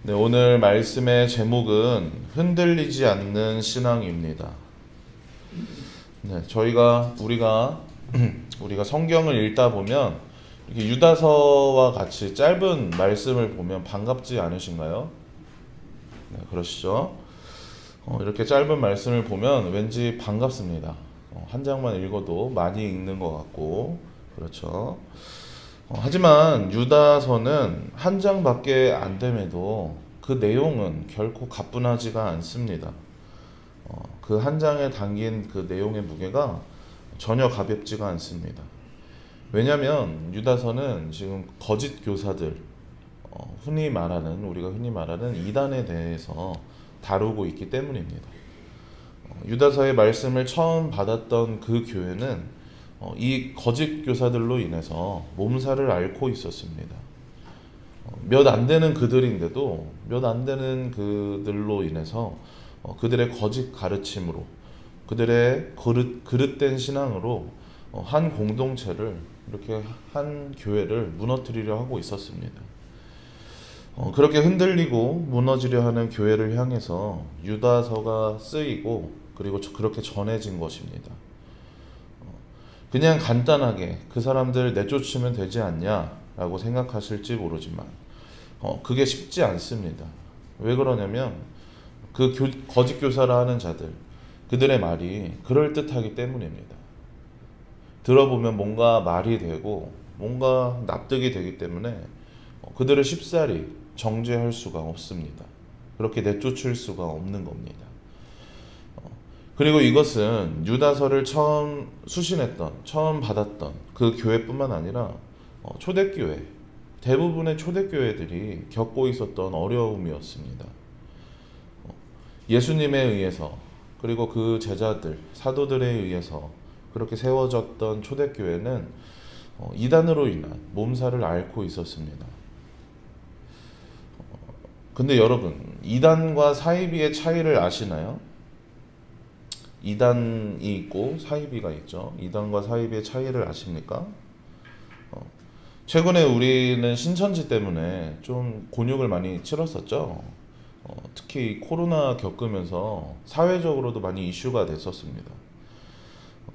네, 오늘 말씀의 제목은 흔들리지 않는 신앙입니다. 네, 우리가 성경을 읽다 보면 이렇게 유다서와 같이 짧은 말씀을 보면 반갑지 않으신가요? 네, 그러시죠? 이렇게 짧은 말씀을 보면 왠지 반갑습니다. 한 장만 읽어도 많이 읽는 것 같고, 그렇죠? 하지만 유다서는 한 장밖에 안 됨에도 그 내용은 결코 가뿐하지가 않습니다. 그 한 장에 담긴 그 내용의 무게가 전혀 가볍지가 않습니다. 왜냐하면 유다서는 지금 거짓 교사들, 우리가 흔히 말하는 이단에 대해서 다루고 있기 때문입니다. 유다서의 말씀을 처음 받았던 그 교회는 이 거짓 교사들로 인해서 몸살을 앓고 있었습니다. 몇 안 되는 그들인데도 몇 안 되는 그들로 인해서 그들의 거짓 가르침으로 그들의 그릇된 신앙으로 한 공동체를 이렇게 한 교회를 무너뜨리려 하고 있었습니다. 그렇게 흔들리고 무너지려 하는 교회를 향해서 유다서가 쓰이고 그리고 그렇게 전해진 것입니다. 그냥 간단하게 그 사람들 내쫓으면 되지 않냐라고 생각하실지 모르지만 그게 쉽지 않습니다. 왜 그러냐면 거짓 교사라 하는 자들, 그들의 말이 그럴듯하기 때문입니다. 들어보면 뭔가 말이 되고 뭔가 납득이 되기 때문에 그들을 쉽사리 정죄할 수가 없습니다. 그렇게 내쫓을 수가 없는 겁니다. 그리고 이것은 유다서를 처음 받았던 그 교회뿐만 아니라 초대교회, 대부분의 초대교회들이 겪고 있었던 어려움이었습니다. 예수님에 의해서 그리고 그 제자들, 사도들에 의해서 그렇게 세워졌던 초대교회는 이단으로 인한 몸살을 앓고 있었습니다. 근데 여러분, 이단과 사이비의 차이를 아시나요? 이단이 있고 사이비가 있죠. 이단과 사이비의 차이를 아십니까? 최근에 우리는 신천지 때문에 좀 곤욕을 많이 치렀었죠. 특히 코로나 겪으면서 사회적으로도 많이 이슈가 됐었습니다.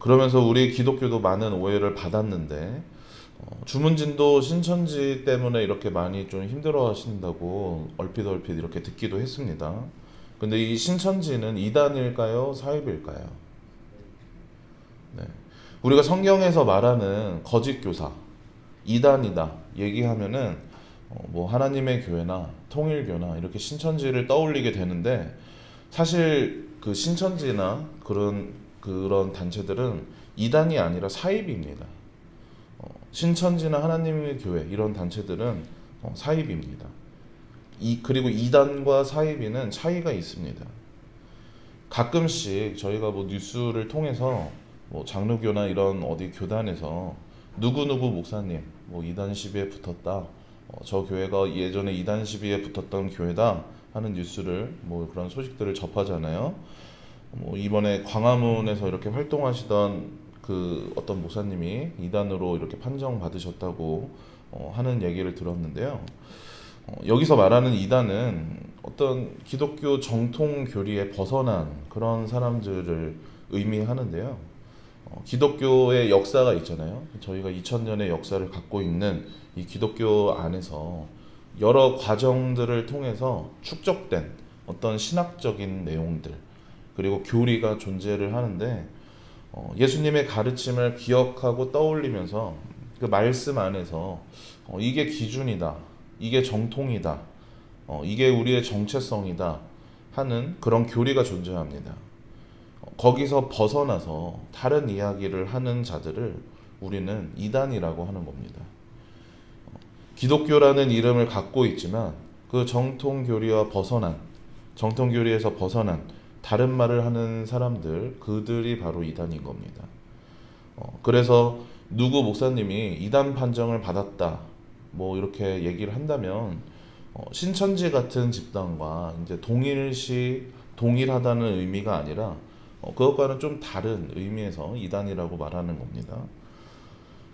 그러면서 우리 기독교도 많은 오해를 받았는데 주문진도 신천지 때문에 이렇게 많이 좀 힘들어 하신다고 얼핏 이렇게 듣기도 했습니다. 근데 이 신천지는 이단일까요? 사입일까요? 네. 우리가 성경에서 말하는 거짓 교사, 이단이다 얘기하면은 뭐 하나님의 교회나 통일교나 이렇게 신천지를 떠올리게 되는데 사실 그 신천지나 그런 단체들은 이단이 아니라 사입입니다. 신천지나 하나님의 교회 이런 단체들은 사입입니다. 그리고 이단과 사이비는 차이가 있습니다. 가끔씩 저희가 뭐 뉴스를 통해서 뭐 장로교나 이런 어디 교단에서 누구누구 목사님 뭐 이단 시비에 붙었다. 저 교회가 예전에 이단 시비에 붙었던 교회다 하는 뉴스를 뭐 그런 소식들을 접하잖아요. 뭐 이번에 광화문에서 이렇게 활동하시던 그 어떤 목사님이 이단으로 이렇게 판정 받으셨다고 하는 얘기를 들었는데요. 여기서 말하는 이단은 어떤 기독교 정통 교리에 벗어난 그런 사람들을 의미하는데요. 기독교의 역사가 있잖아요. 저희가 2000년의 역사를 갖고 있는 이 기독교 안에서 여러 과정들을 통해서 축적된 어떤 신학적인 내용들 그리고 교리가 존재를 하는데 예수님의 가르침을 기억하고 떠올리면서 그 말씀 안에서 이게 기준이다. 이게 정통이다. 이게 우리의 정체성이다. 하는 그런 교리가 존재합니다. 거기서 벗어나서 다른 이야기를 하는 자들을 우리는 이단이라고 하는 겁니다. 기독교라는 이름을 갖고 있지만 그 정통교리에서 벗어난 다른 말을 하는 사람들, 그들이 바로 이단인 겁니다. 그래서 누구 목사님이 이단 판정을 받았다. 뭐 이렇게 얘기를 한다면 신천지 같은 집단과 이제 동일하다는 의미가 아니라 그것과는 좀 다른 의미에서 이단이라고 말하는 겁니다.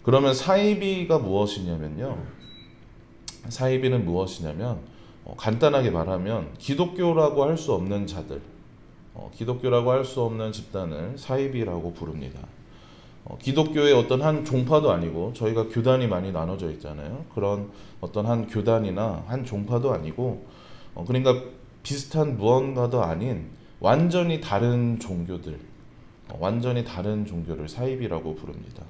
그러면 사이비는 무엇이냐면 간단하게 말하면 기독교라고 할 수 없는 자들, 기독교라고 할 수 없는 집단을 사이비라고 부릅니다. 기독교의 어떤 한 종파도 아니고, 저희가 교단이 많이 나눠져 있잖아요. 그런 어떤 한 교단이나 한 종파도 아니고, 그러니까 비슷한 무언가도 아닌 완전히 다른 종교들, 완전히 다른 종교를 사이비라고 부릅니다.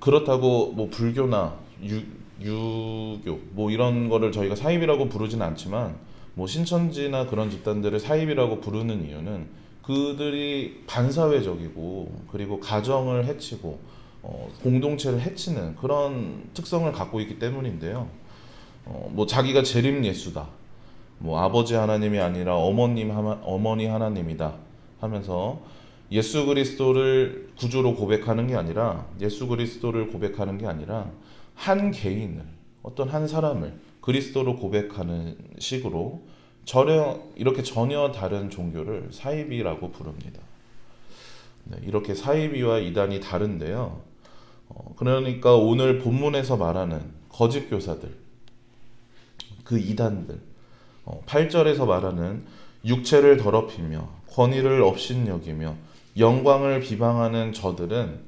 그렇다고 뭐 불교나 유교 뭐 이런 거를 저희가 사이비라고 부르지는 않지만, 뭐 신천지나 그런 집단들을 사이비라고 부르는 이유는 그들이 반사회적이고, 그리고 가정을 해치고 공동체를 해치는 그런 특성을 갖고 있기 때문인데요. 뭐 자기가 재림 예수다, 뭐 아버지 하나님이 아니라 어머니 하나님이다 하면서 예수 그리스도를 구주로 고백하는 게 아니라, 예수 그리스도를 고백하는 게 아니라 한 개인을, 어떤 한 사람을 그리스도로 고백하는 식으로 이렇게 전혀 다른 종교를 사이비라고 부릅니다. 네, 이렇게 사이비와 이단이 다른데요. 그러니까 오늘 본문에서 말하는 거짓 교사들, 그 이단들, 8절에서 말하는 육체를 더럽히며 권위를 업신여기며 영광을 비방하는 저들은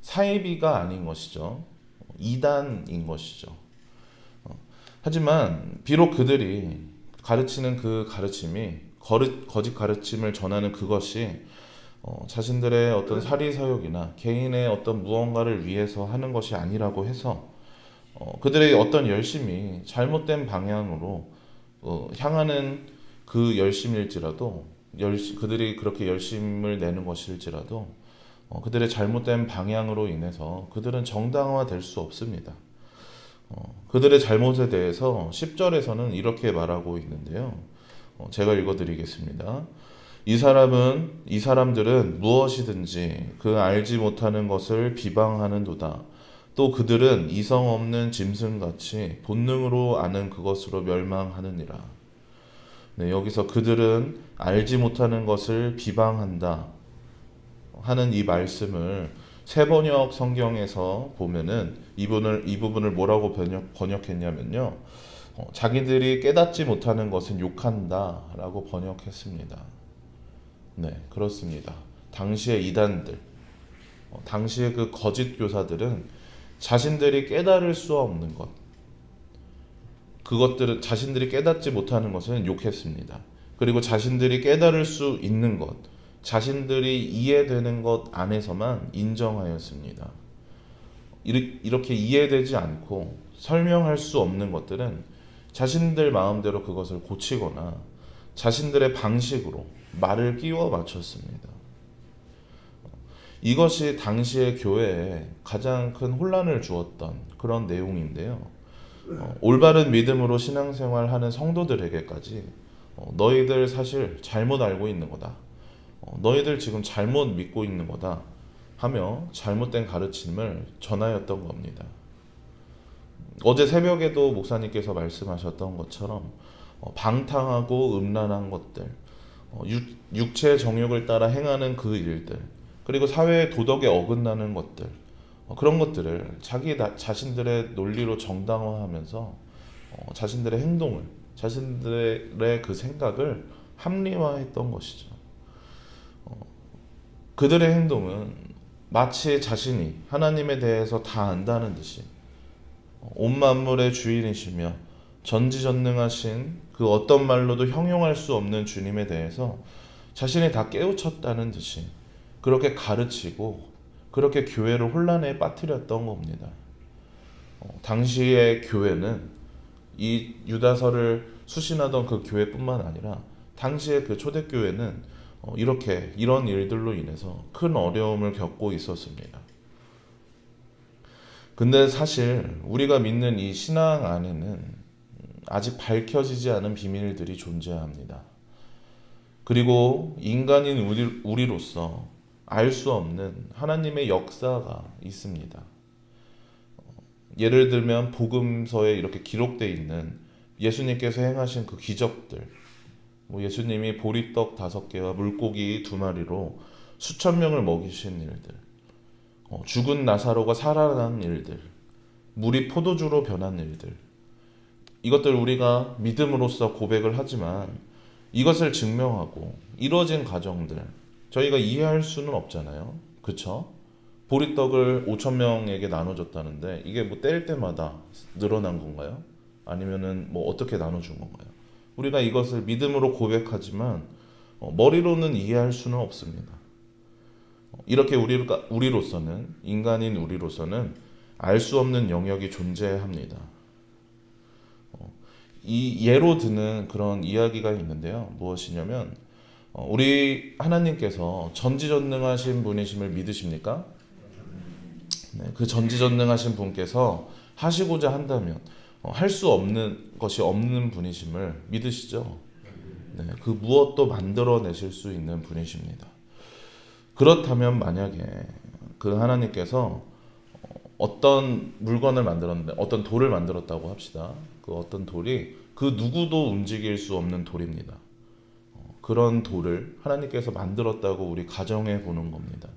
사이비가 아닌 것이죠. 이단인 것이죠. 하지만 비록 그들이 가르치는 그 가르침이, 거짓 가르침을 전하는 그것이 자신들의 어떤 사리사욕이나 개인의 어떤 무언가를 위해서 하는 것이 아니라고 해서 그들의 어떤 열심이 잘못된 방향으로 향하는 그 열심일지라도, 그들이 그렇게 열심을 내는 것일지라도 그들의 잘못된 방향으로 인해서 그들은 정당화될 수 없습니다. 그들의 잘못에 대해서 10절에서는 이렇게 말하고 있는데요. 제가 읽어드리겠습니다. 이 사람들은 무엇이든지 그 알지 못하는 것을 비방하는도다. 또 그들은 이성 없는 짐승같이 본능으로 아는 그것으로 멸망하느니라. 네, 여기서 그들은 알지 못하는 것을 비방한다 하는 이 말씀을 새번역 성경에서 보면은 이 부분을 뭐라고 번역했냐면요. 자기들이 깨닫지 못하는 것은 욕한다 라고 번역했습니다. 네, 그렇습니다. 당시의 이단들, 당시의 그 거짓 교사들은 자신들이 깨달을 수 없는 것, 그것들은 자신들이 깨닫지 못하는 것은 욕했습니다. 그리고 자신들이 깨달을 수 있는 것, 자신들이 이해되는 것 안에서만 인정하였습니다. 이렇게 이해되지 않고 설명할 수 없는 것들은 자신들 마음대로 그것을 고치거나 자신들의 방식으로 말을 끼워 맞췄습니다. 이것이 당시의 교회에 가장 큰 혼란을 주었던 그런 내용인데요. 올바른 믿음으로 신앙생활하는 성도들에게까지 너희들 사실 잘못 알고 있는 거다, 너희들 지금 잘못 믿고 있는 거다 하며 잘못된 가르침을 전하였던 겁니다. 어제 새벽에도 목사님께서 말씀하셨던 것처럼 방탕하고 음란한 것들, 육체의 정욕을 따라 행하는 그 일들, 그리고 사회의 도덕에 어긋나는 것들, 그런 것들을 자신들의 논리로 정당화하면서 자신들의 행동을, 자신들의 그 생각을 합리화했던 것이죠. 그들의 행동은 마치 자신이 하나님에 대해서 다 안다는 듯이, 온 만물의 주인이시며 전지전능하신 그 어떤 말로도 형용할 수 없는 주님에 대해서 자신이 다 깨우쳤다는 듯이 그렇게 가르치고 그렇게 교회를 혼란에 빠뜨렸던 겁니다. 당시의 교회는 이 유다서를 수신하던 그 교회뿐만 아니라 당시의 그 초대교회는 이런 일들로 인해서 큰 어려움을 겪고 있었습니다. 근데 사실 우리가 믿는 이 신앙 안에는 아직 밝혀지지 않은 비밀들이 존재합니다. 그리고 인간인 우리로서 알 수 없는 하나님의 역사가 있습니다. 예를 들면 복음서에 이렇게 기록되어 있는 예수님께서 행하신 그 기적들, 예수님이 보리떡 5개와 물고기 2마리로 수천 명을 먹이신 일들, 죽은 나사로가 살아난 일들, 물이 포도주로 변한 일들, 이것들 우리가 믿음으로써 고백을 하지만 이것을 증명하고 이루어진 과정들 저희가 이해할 수는 없잖아요. 그쵸? 보리떡을 5천 명에게 나눠줬다는데 이게 뭐 뗄 때마다 늘어난 건가요? 아니면은 뭐 어떻게 나눠준 건가요? 우리가 이것을 믿음으로 고백하지만 머리로는 이해할 수는 없습니다. 이렇게 우리로서는 인간인 우리로서는 알 수 없는 영역이 존재합니다. 이 예로 드는 그런 이야기가 있는데요. 무엇이냐면 우리 하나님께서 전지전능하신 분이심을 믿으십니까? 네, 그 전지전능하신 분께서 하시고자 한다면 할 수 없는 것이 없는 분이심을 믿으시죠? 네, 그 무엇도 만들어내실 수 있는 분이십니다. 그렇다면 만약에 그 하나님께서 어떤 물건을 만들었는데 어떤 돌을 만들었다고 합시다. 그 어떤 돌이 그 누구도 움직일 수 없는 돌입니다. 그런 돌을 하나님께서 만들었다고 우리 가정해 보는 겁니다.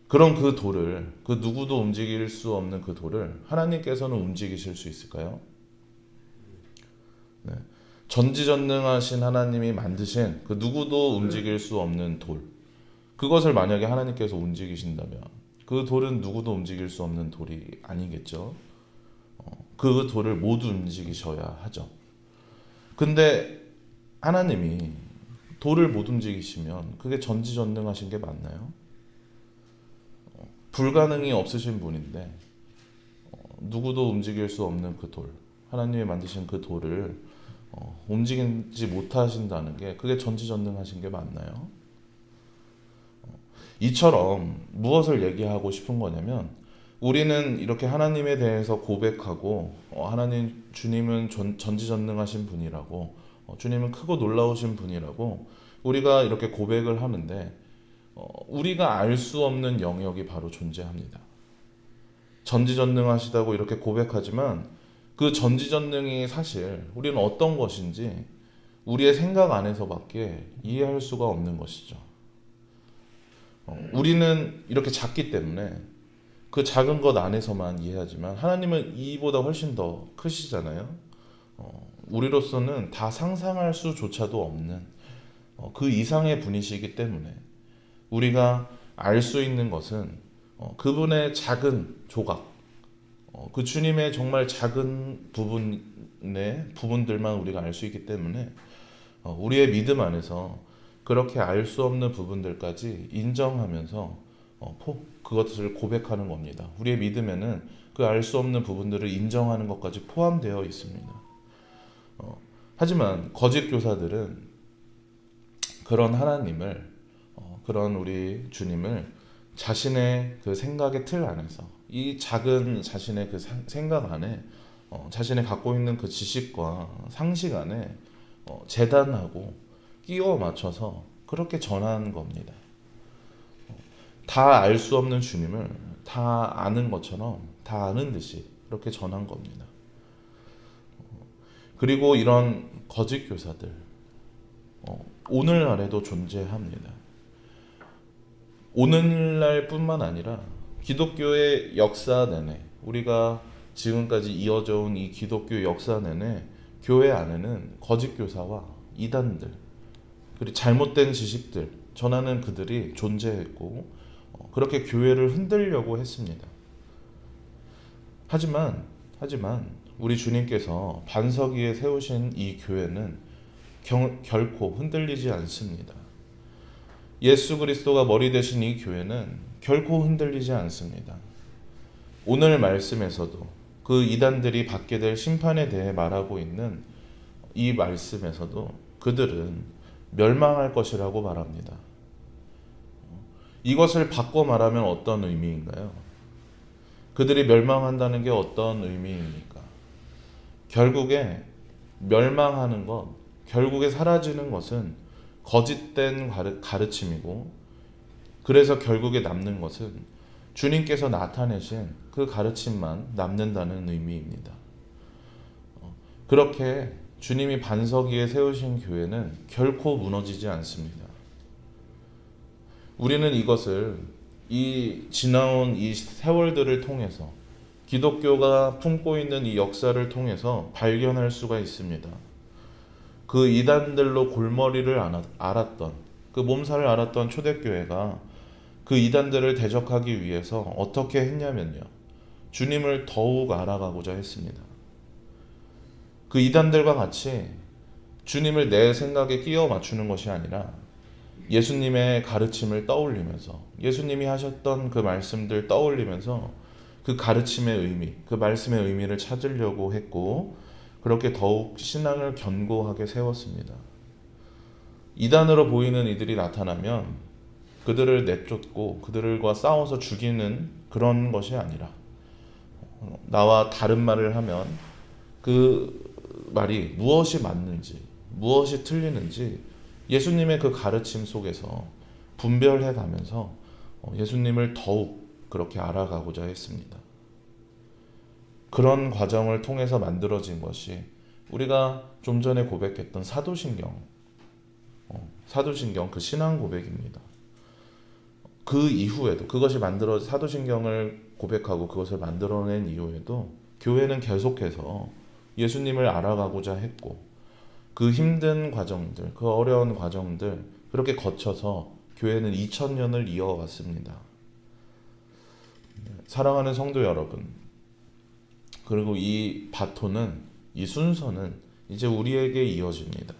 그럼 그 돌을 그 누구도 움직일 수 없는 그 돌을 하나님께서는 움직이실 수 있을까요? 네. 전지전능하신 하나님이 만드신 그 누구도 움직일 수 없는 돌 그것을 만약에 하나님께서 움직이신다면 그 돌은 누구도 움직일 수 없는 돌이 아니겠죠. 그 돌을 모두 움직이셔야 하죠. 근데 하나님이 돌을 못 움직이시면 그게 전지전능하신 게 맞나요? 불가능이 없으신 분인데 누구도 움직일 수 없는 그 돌, 하나님이 만드신 그 돌을 움직이지 못하신다는 게 그게 전지전능하신 게 맞나요? 이처럼 무엇을 얘기하고 싶은 거냐면 우리는 이렇게 하나님에 대해서 고백하고 하나님 주님은 전지전능하신 분이라고 주님은 크고 놀라우신 분이라고 우리가 이렇게 고백을 하는데 우리가 알 수 없는 영역이 바로 존재합니다. 전지전능하시다고 이렇게 고백하지만 그 전지전능이 사실 우리는 어떤 것인지 우리의 생각 안에서밖에 이해할 수가 없는 것이죠. 우리는 이렇게 작기 때문에 그 작은 것 안에서만 이해하지만 하나님은 이보다 훨씬 더 크시잖아요. 우리로서는 다 상상할 수조차도 없는 그 이상의 분이시기 때문에 우리가 알 수 있는 것은 그분의 작은 조각, 그 주님의 정말 작은 부분들만 우리가 알 수 있기 때문에 우리의 믿음 안에서 그렇게 알 수 없는 부분들까지 인정하면서 그것을 고백하는 겁니다. 우리의 믿음에는 그 알 수 없는 부분들을 인정하는 것까지 포함되어 있습니다. 하지만 거짓 교사들은 그런 하나님을 그런 우리 주님을 자신의 그 생각의 틀 안에서 이 작은 자신의 그 생각 안에 자신의 갖고 있는 그 지식과 상식 안에 재단하고 끼워 맞춰서 그렇게 전하는 겁니다. 다 알 수 없는 주님을 다 아는 것처럼 다 아는 듯이 그렇게 전한 겁니다. 그리고 이런 거짓 교사들 오늘날에도 존재합니다. 오늘날뿐만 아니라 기독교의 역사 내내 우리가 지금까지 이어져 온 이 기독교 역사 내내 교회 안에는 거짓 교사와 이단들 그리고 잘못된 지식들 전하는 그들이 존재했고 그렇게 교회를 흔들려고 했습니다. 하지만 우리 주님께서 반석 위에 세우신 이 교회는 결코 흔들리지 않습니다. 예수 그리스도가 머리 되신 이 교회는 결코 흔들리지 않습니다. 오늘 말씀에서도 그 이단들이 받게 될 심판에 대해 말하고 있는 이 말씀에서도 그들은 멸망할 것이라고 말합니다. 이것을 바꿔 말하면 어떤 의미인가요? 그들이 멸망한다는 게 어떤 의미입니까? 결국에 멸망하는 것, 결국에 사라지는 것은 거짓된 가르침이고 그래서 결국에 남는 것은 주님께서 나타내신 그 가르침만 남는다는 의미입니다. 그렇게 주님이 반석 위에 세우신 교회는 결코 무너지지 않습니다. 우리는 이것을 이 지나온 이 세월들을 통해서 기독교가 품고 있는 이 역사를 통해서 발견할 수가 있습니다. 그 이단들로 골머리를 앓았던, 그 몸살을 앓았던 초대교회가 그 이단들을 대적하기 위해서 어떻게 했냐면요, 주님을 더욱 알아가고자 했습니다. 그 이단들과 같이 주님을 내 생각에 끼워 맞추는 것이 아니라 예수님의 가르침을 떠올리면서, 예수님이 하셨던 그 말씀들 떠올리면서 그 가르침의 의미, 그 말씀의 의미를 찾으려고 했고, 그렇게 더욱 신앙을 견고하게 세웠습니다. 이단으로 보이는 이들이 나타나면 그들을 내쫓고 그들과 싸워서 죽이는 그런 것이 아니라, 나와 다른 말을 하면 그 말이 무엇이 맞는지, 무엇이 틀리는지 예수님의 그 가르침 속에서 분별해 가면서 예수님을 더욱 그렇게 알아가고자 했습니다. 그런 과정을 통해서 만들어진 것이 우리가 좀 전에 고백했던 사도신경 그 신앙 고백입니다. 그 이후에도, 그것이 사도신경을 고백하고 그것을 만들어낸 이후에도 교회는 계속해서 예수님을 알아가고자 했고, 그 힘든 과정들, 그 어려운 과정들, 그렇게 거쳐서 교회는 2000년을 이어왔습니다. 사랑하는 성도 여러분, 그리고 이 바톤은, 이 순서는 이제 우리에게 이어집니다.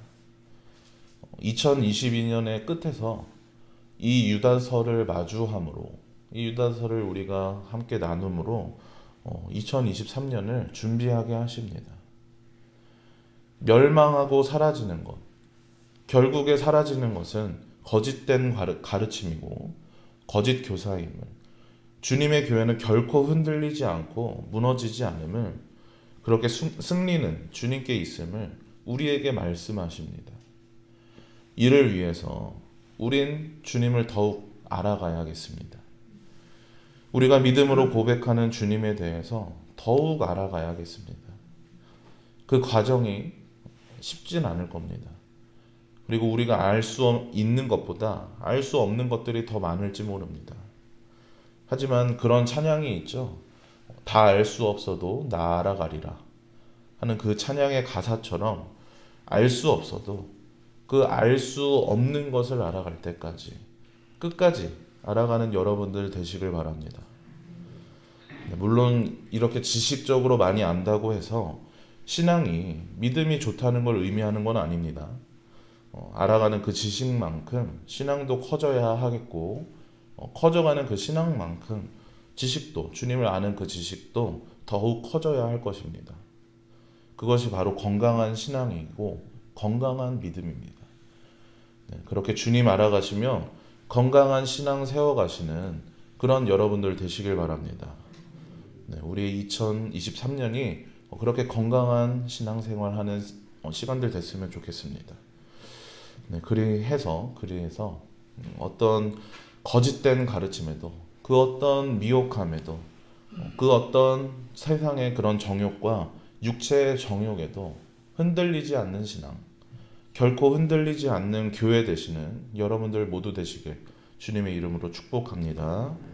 2022년의 끝에서 이 유다서를 마주함으로, 이 유다서를 우리가 함께 나눔으로 2023년을 준비하게 하십니다. 멸망하고 사라지는 것, 결국에 사라지는 것은 거짓된 가르침이고 거짓 교사임을, 주님의 교회는 결코 흔들리지 않고 무너지지 않음을, 그렇게 승리는 주님께 있음을 우리에게 말씀하십니다. 이를 위해서 우린 주님을 더욱 알아가야겠습니다. 우리가 믿음으로 고백하는 주님에 대해서 더욱 알아가야겠습니다. 그 과정이 쉽진 않을 겁니다. 그리고 우리가 알 수 있는 것보다 알 수 없는 것들이 더 많을지 모릅니다. 하지만 그런 찬양이 있죠. 다 알 수 없어도 나 알아가리라 하는 그 찬양의 가사처럼, 알 수 없어도 그 알 수 없는 것을 알아갈 때까지 끝까지 알아가는 여러분들 되시길 바랍니다. 물론 이렇게 지식적으로 많이 안다고 해서 신앙이, 믿음이 좋다는 걸 의미하는 건 아닙니다. 알아가는 그 지식만큼 신앙도 커져야 하겠고, 커져가는 그 신앙만큼 지식도, 주님을 아는 그 지식도 더욱 커져야 할 것입니다. 그것이 바로 건강한 신앙이고 건강한 믿음입니다. 그렇게 주님 알아가시며 건강한 신앙 세워가시는 그런 여러분들 되시길 바랍니다. 우리 2023년이 그렇게 건강한 신앙생활하는 시간들 됐으면 좋겠습니다. 그리해서 어떤 거짓된 가르침에도, 그 어떤 미혹함에도, 그 어떤 세상의 그런 정욕과 육체의 정욕에도 흔들리지 않는 신앙, 결코 흔들리지 않는 교회 되시는 여러분들 모두 되시길 주님의 이름으로 축복합니다.